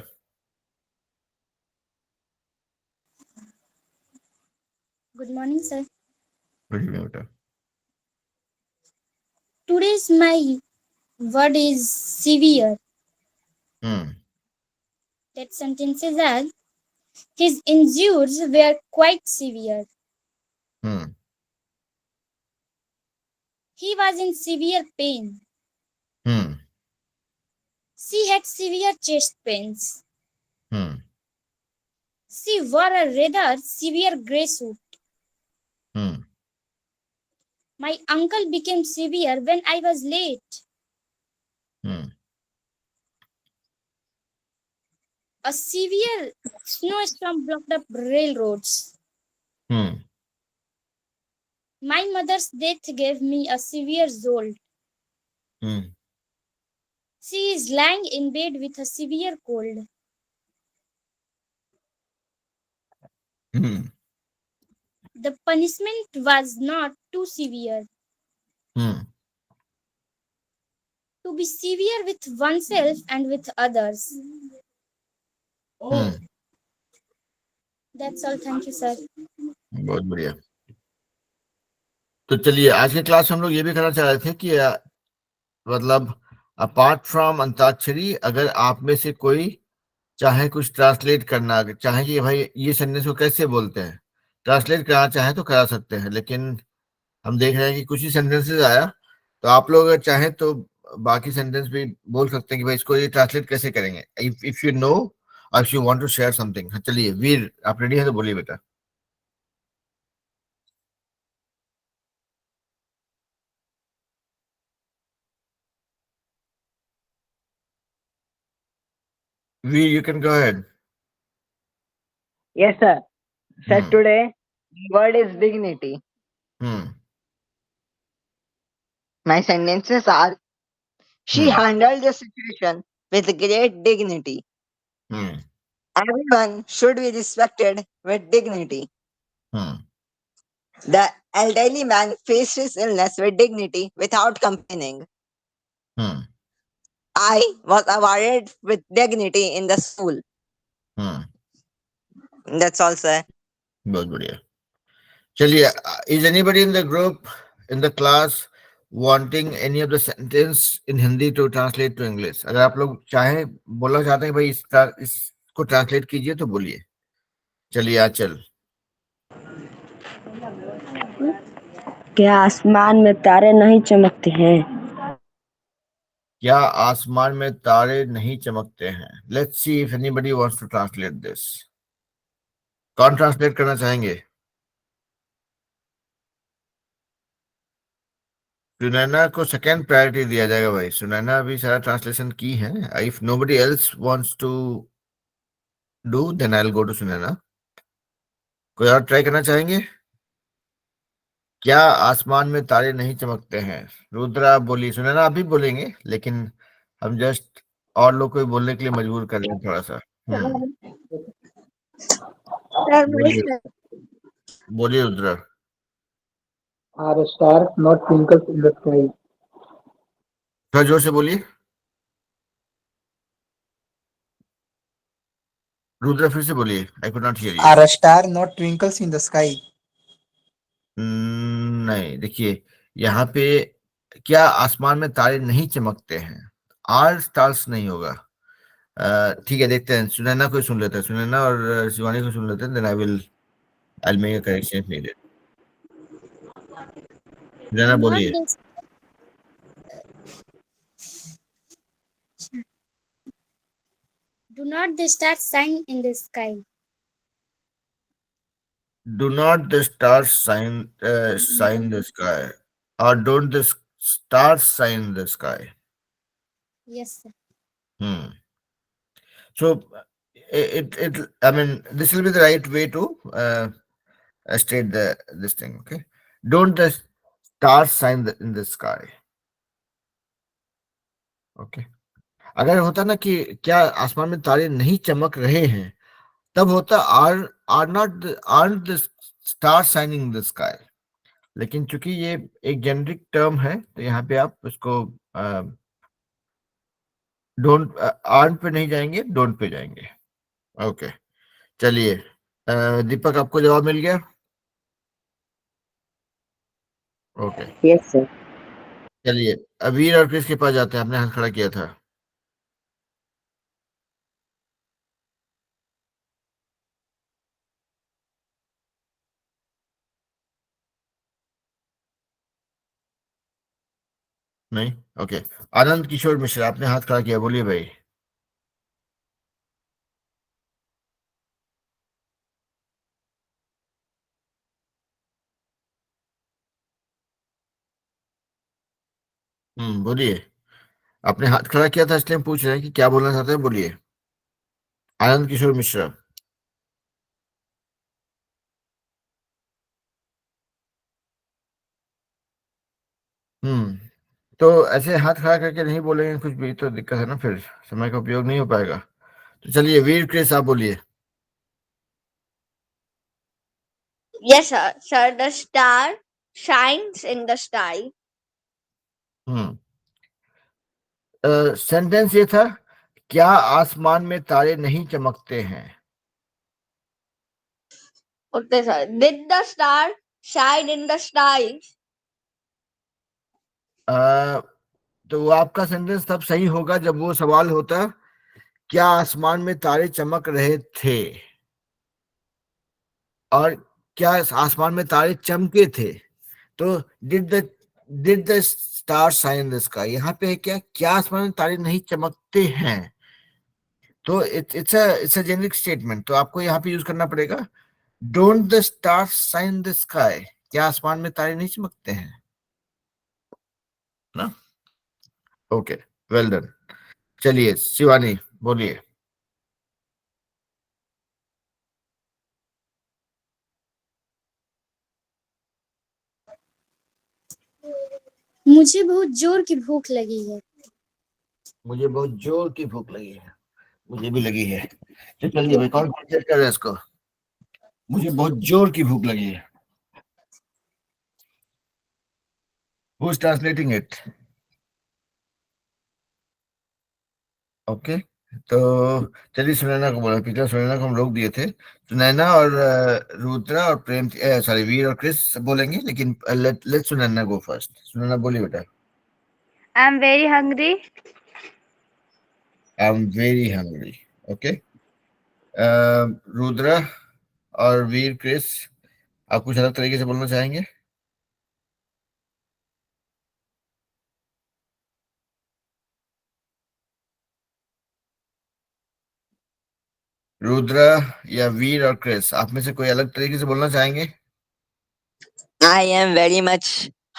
Good morning, sir. Good evening, बेटा। Today's my word is severe. That sentences are his injuries were quite severe. He was in severe pain. She had severe chest pains. She wore a rather severe grey suit. My uncle became severe when I was late. A severe snowstorm blocked up railroads. My mother's death gave me a severe jolt. She is lying in bed with a severe cold. The punishment was not too severe. To be severe with oneself and with others. That's all. Thank you, sir. बहुत बढ़िया। तो चलिए, आज के class हम लोग ये भी करना चाह रहे थे कि मतलब अपार्ट फ्रॉम अंताक्षरी, अगर आप में से कोई चाहे कुछ ट्रांसलेट करना, चाहे कि भाई ये सेंटेंस को कैसे बोलते हैं, ट्रांसलेट करना चाहे तो करा सकते हैं, लेकिन हम देख रहे हैं कि कुछ ही सेंटेंसेस आया, तो आप लोग अगर चाहें तो बाकी सेंटेंस भी बोल सकते हैं कि भाई इसको ये ट्रांसलेट कैसे करेंगे, इफ यू नो और if you want to share something. चलिए वीर, आप रेडी हैं तो बोलिए बेटा। Veer, you can go ahead. Yes, sir. Sir, today word is dignity. My sentences are: she handled the situation with great dignity. Everyone should be respected with dignity. The elderly man faced his illness with dignity without complaining. I was awarded with dignity in the school. That's all, sir. बहुत बढ़िया। चलिए, is anybody in the group, in the class wanting any of the sentence in Hindi to translate to English? अगर आप लोग चाहें, बोलना चाहते हैं भाई इसको ट्रांसलेट कीजिए तो बोलिए। चलिए आचल। क्या आसमान में तारे नहीं चमकते हैं? क्या आसमान में तारे नहीं चमकते हैं? Let's see if anybody wants to translate this. कौन ट्रांसलेट करना चाहेंगे? सुनैना को सेकेंड प्रायोरिटी दिया जाएगा भाई। सुनैना अभी सारा ट्रांसलेशन की है। If nobody else wants to do then I will go to Sunaina. कोई और ट्राई करना चाहेंगे? क्या आसमान में तारे नहीं चमकते हैं? रुद्रा बोली। सुनैना आप भी बोलेंगे, लेकिन हम जस्ट और लोग को बोलने के लिए मजबूर कर रहे हैं थोड़ा सा। बोलिए Rudra. Are stars not twinkles in the sky? थोड़ा जोर से बोलिए रुद्रा, फिर से बोलिए। I could not here you. Are a star not twinkles in the sky? नहीं, देखिए यहाँ पे क्या आसमान में तारे नहीं चमकते हैं, आर स्टार्स नहीं होगा। ठीक है, देखते हैं। सुनैना को सुन लेते हैं, सुनैना और शिवानी को सुन लेते हैं, then I will make a correction if needed. Sunaina बोलिए। Do not the stars shine in the sky? Do not the stars shine the sky, or don't the stars shine the sky? Yes, sir. So I mean, this will be the right way to state this thing. Okay, don't the stars shine in the sky? Okay, अगर होता ना कि क्या आसमान में तारे नहीं चमक रहे हैं, तब होता aren't the stars shining in the sky. लेकिन चूंकि ये एक जेनरिक टर्म है, तो यहाँ पे आप उसको डोंट आर्न पे नहीं जाएंगे, डोंट पे जाएंगे। ओके, चलिए दीपक, आपको जवाब मिल गया? Okay, yes sir. चलिए अवीर और क्रिस के पास जाते हैं। आपने हाथ खड़ा किया था। नहीं, ओके। आनंद किशोर मिश्रा, आपने हाथ खड़ा किया, बोलिए भाई। बोलिए। आपने हाथ खड़ा किया था, इसलिए हम पूछ रहे हैं कि क्या बोलना चाहते हैं, बोलिए। आनंद किशोर मिश्रा। तो ऐसे हाथ खड़ा करके नहीं बोलेंगे कुछ भी तो दिक्कत है ना, फिर समय का उपयोग नहीं हो पाएगा। तो चलिए वीर क्रिस, आप बोलिए। Yes, sir. Sir, the star shines in the sky. Sentence ये था, क्या आसमान में तारे नहीं चमकते हैं? Okay, sir. Did the star shine in the sky? तो वो आपका सेंटेंस तब सही होगा जब वो सवाल होता क्या आसमान में तारे चमक रहे थे? और क्या आसमान में तारे चमके थे? तो did the star shine in the sky, यहाँ पे है क्या आसमान में तारे नहीं चमकते हैं? तो इट्स अ जेनरिक स्टेटमेंट, तो आपको यहाँ पे यूज करना पड़ेगा don't the star shine in the sky, क्या आसमान में तारे नहीं चमकते हैं ना? Okay, well done. चलिए शिवानी बोलिए। मुझे बहुत जोर की भूख लगी है। मुझे बहुत जोर की भूख लगी है। मुझे भी लगी है। तो चलिए भाई, कौन ट्रांसलेट कर रहा है इसको? मुझे बहुत जोर की भूख लगी है। Who is translating it? Okay, तो चलिए सुनैना को बोला। पिछला सुनैना को हम रोक दिए थे। सुनैना और रुद्रा और प्रेम, सॉरी वीर और क्रिस बोलेंगे, लेकिन लेट सुनैना गो फर्स्ट। सुनैना बोलिए बेटा। I am very hungry. I am very hungry. Okay, Rudra और वीर क्रिस, आप कुछ अलग तरीके से बोलना चाहेंगे? रुद्रा या वीर और क्रिस, आप में से कोई अलग तरीके से बोलना चाहेंगे? I am very much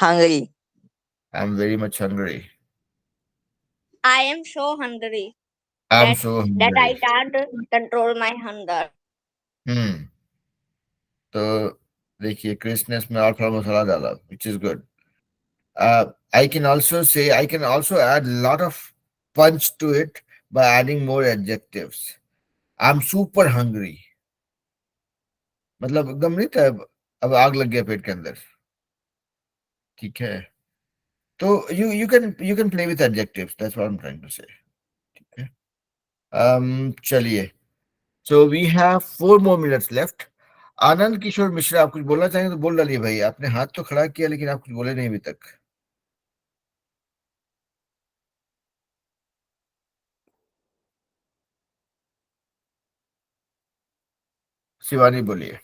hungry. I am very much hungry. I am so hungry I am that so that I hungry. can't control my hunger. तो देखिए क्रिस ने इसमें और थोड़ा मसाला डाला, which is good. I can also say, I can also add a lot of punch to it by adding more adjectives. I'm super hungry. मतलब एकदम नहीं था, अब आग लग गया पेट के अंदर। ठीक है, तो you can play with adjectives. That's what I'm trying to say. ठीक है, चलिए, so we have 4 more minutes left. Anand Kishore Mishra, आप कुछ बोलना चाहेंगे तो बोल डालिए भाई। आपने हाथ तो खड़ा किया लेकिन आप कुछ बोले नहीं अभी तक। शिवानी बोलिए।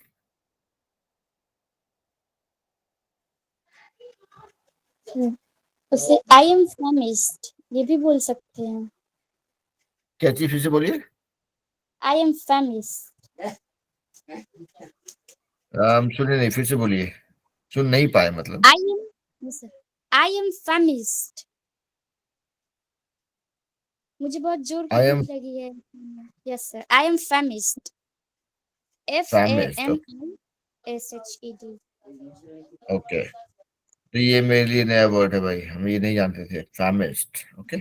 उसे आई एम फैमिस्ट ये भी बोल सकते हैं। क्या चीज, फिर से बोलिए। I am famished. सुने नहीं, फिर से बोलिए। सुन नहीं पाए मतलब। I am famished. मुझे बहुत जोर की भूख लगी है। Yes sir, I am famished. FAMISHED। Okay, तो ये मेरे लिए नया वर्ड है भाई, हम ये नहीं जानते थे, famished. Okay,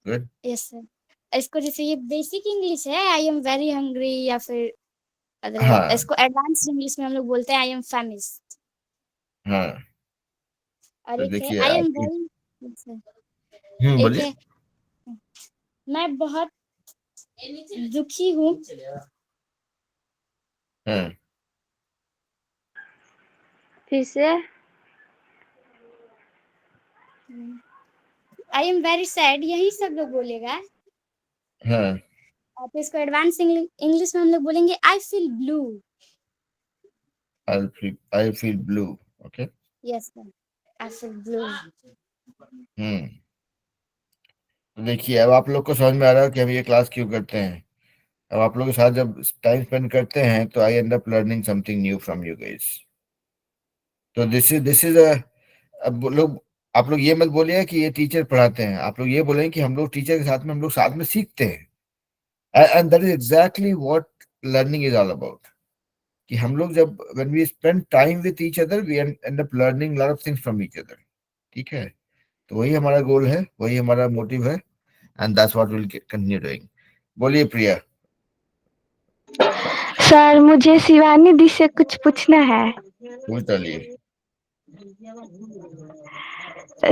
good. Yes sir, इसको जैसे ये बेसिक इंग्लिश है आई एम वेरी हंग्री, या फिर हाँ, इसको एडवांस इंग्लिश में हम लोग बोलते हैं आई एम फैमिस्ट। हाँ, और तो एक है देखिए आई एम आपकी। वेरी, एक बोलिए। है मैं बहुत दुखी हूँ। हाँ, फिर से आई एम वेरी सैड, यही सब लोग बोलेगा। हाँ, और इसको एडवांस इंग्लिश में हम लोग बोलेंगे I feel blue. I feel blue. Okay, yes sir, I feel blue. तो देखिए अब आप लोग को समझ में आ रहा है कि हम ये क्लास क्यों करते हैं। अब आप लोग के साथ जब टाइम स्पेंड करते हैं तो I end up learning something new from you guys. तो दिस इज अब लोग, आप लोग ये मत बोलिए कि ये टीचर पढ़ाते हैं, आप लोग ये बोलेंगे कि हम लोग टीचर के साथ में, हम लोग साथ में सीखते हैं। And that is exactly what learning is all about. कि हम लोग जब when we spend time with each other we end up learning lot of things from each other. ठीक है, तो वही हमारा गोल है, वही हमारा मोटिव है, and that's what will continue doing. बोलिए प्रिया। सर मुझे शिवानी दी से कुछ पूछना है। चलिए।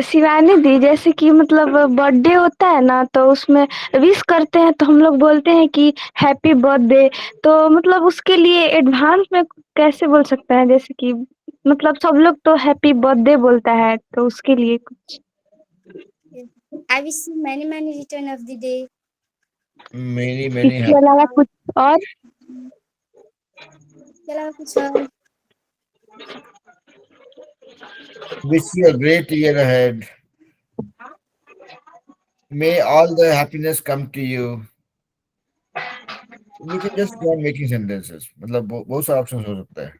शिवानी दी, जैसे कि मतलब बर्थडे होता है ना, तो उसमें विश करते हैं तो हम लोग बोलते हैं कि हैप्पी बर्थडे, तो मतलब उसके लिए एडवांस में कैसे बोल सकते हैं? जैसे कि मतलब सब लोग तो हैप्पी बर्थडे बोलता है, तो उसके लिए कुछ। I wish you many many return of the day. many इसके अलावा कुछ और? Wish you a great year ahead. May all the happiness come to you. We can just go on making sentences. मतलब बहुत सारे options हो सकता है.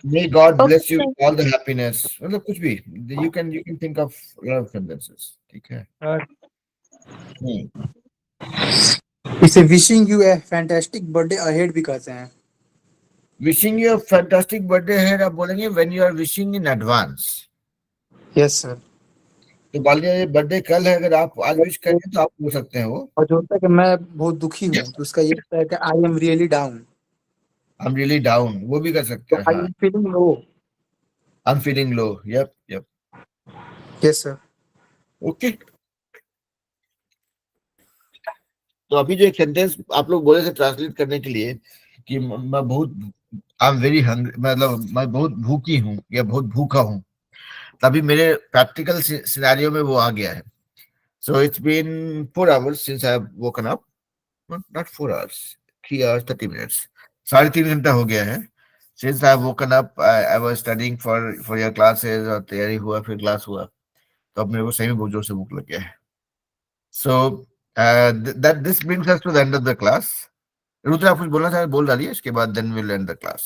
May God bless you with all the happiness. मतलब कुछ भी. You can think of a lot of sentences. ठीक है. इसे wishing you a fantastic birthday ahead भी कहते हैं. Wishing you a fantastic birthday ahead आप बोलेंगे when you are wishing in advance. Yes sir. तो मान लीजिए बर्थडे कल है, अगर आप आज विश करें तो आप बोल सकते हैं वो. और जो होता है कि मैं बहुत दुखी हूँ तो उसका ये होता है कि I am really down. I'm really down. वो भी कर सकते हैं. I am feeling low. I'm feeling low. Yep. Yes sir. Okay. तो अभी जो एक सेंटेंस आप लोग बोले थे ट्रांसलेट करने के लिए कि मैं बहुत आई एम वेरी हंग्री, मतलब मैं बहुत भूखी हूँ या बहुत भूखा हूँ, तभी मेरे प्रैक्टिकल सिनेरियो में वो आ गया है. So it's been 4 hours since I have woken up. Not 4 hours, 3 hours 30 minutes. 3.5 घंटा हो गया है since I have woken up. I was studying for your classes और तैयारी हुआ, फिर क्लास हुआ, तो अब मेरे को सही में बहुत जोर से भूख लग गया है. सो that this brings us to the end of the class. Rudra आप कुछ बोलना चाहे बोल डालिए, इसके बाद then we'll end the class.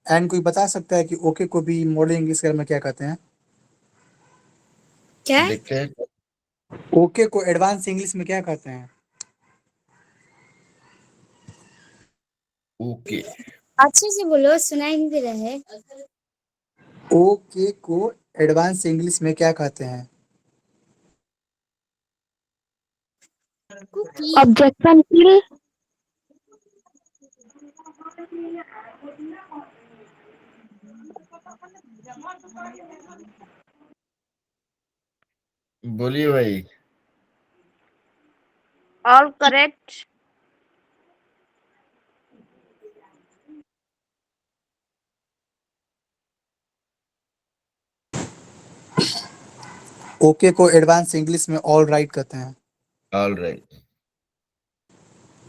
And कोई बता सकता है कि ओके को भी मॉडर्न इंग्लिश में क्या कहते हैं? क्या? देखते हैं. ओके को एडवांस इंग्लिश में क्या कहते हैं? ओके अच्छे से बोलो, सुनाई नहीं दे रहा है. ओके को एडवांस इंग्लिश में क्या कहते हैं? Objection fill. बोलिए भाई. All correct. ओके को एडवांस इंग्लिश में ऑल राइट कहते हैं. All right.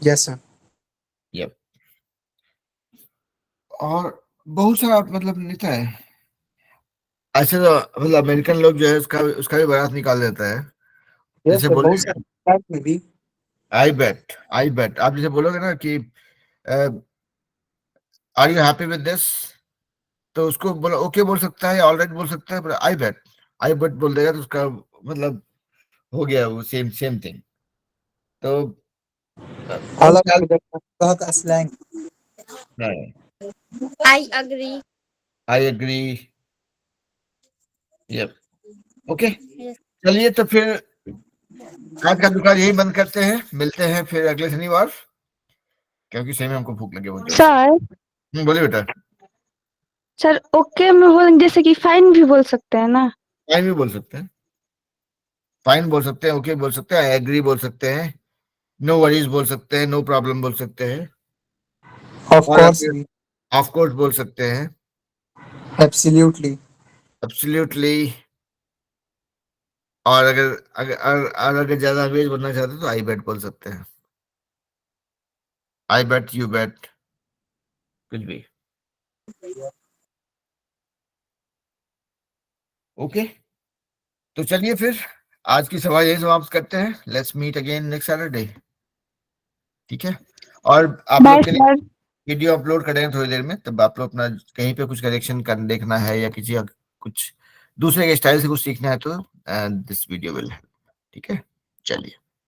Yes sir. Yup. और बहुत सारा मतलब नेता है ऐसे, तो मतलब अमेरिकन लोग जो है उसका भी बारात निकाल देता है. जैसे बोले आई बेट आप जैसे बोलोगे ना कि are you happy with this, तो उसको बोला ओके बोल सकता है, ऑलराइट बोल सकता है, पर आई बेट बोल देगा तो उसका मतलब हो गया वो सेम थिंग. तो slang. I agree. Yup. Okay चलिए, तो फिर आज का दुकान यही बंद करते हैं. मिलते हैं फिर अगले शनिवार, क्योंकि सही में हमको भूख लगे बहुत. सर बोलिए बेटा. सर ओके में बोलेंगे जैसे कि फाइन भी बोल सकते हैं ना? फाइन भी बोल सकते हैं, फाइन बोल सकते हैं, ओके बोल सकते हैं, आई एग्री बोल सकते हैं, नो वरीज बोल सकते हैं, नो प्रॉब्लम बोल सकते हैं, ऑफ कोर्स बोल सकते हैं, एब्सोल्युटली. और अगर ज्यादा अंग्रेज बनना चाहते हैं तो आई बेट बोल सकते हैं. आई बेट, यू बेट, कुछ भी. ओके तो चलिए फिर आज की सभा यही समाप्त करते हैं. Let's meet again next Saturday. ठीक है. और आप लोग के लिए वीडियो अपलोड करेंगे थोड़ी देर में, तब आप लोग अपना कहीं पे कुछ करेक्शन कर देखना है या किसी कुछ दूसरे के स्टाइल से कुछ सीखना है तो दिस वीडियो विल हेल्प. ठीक है, चलिए.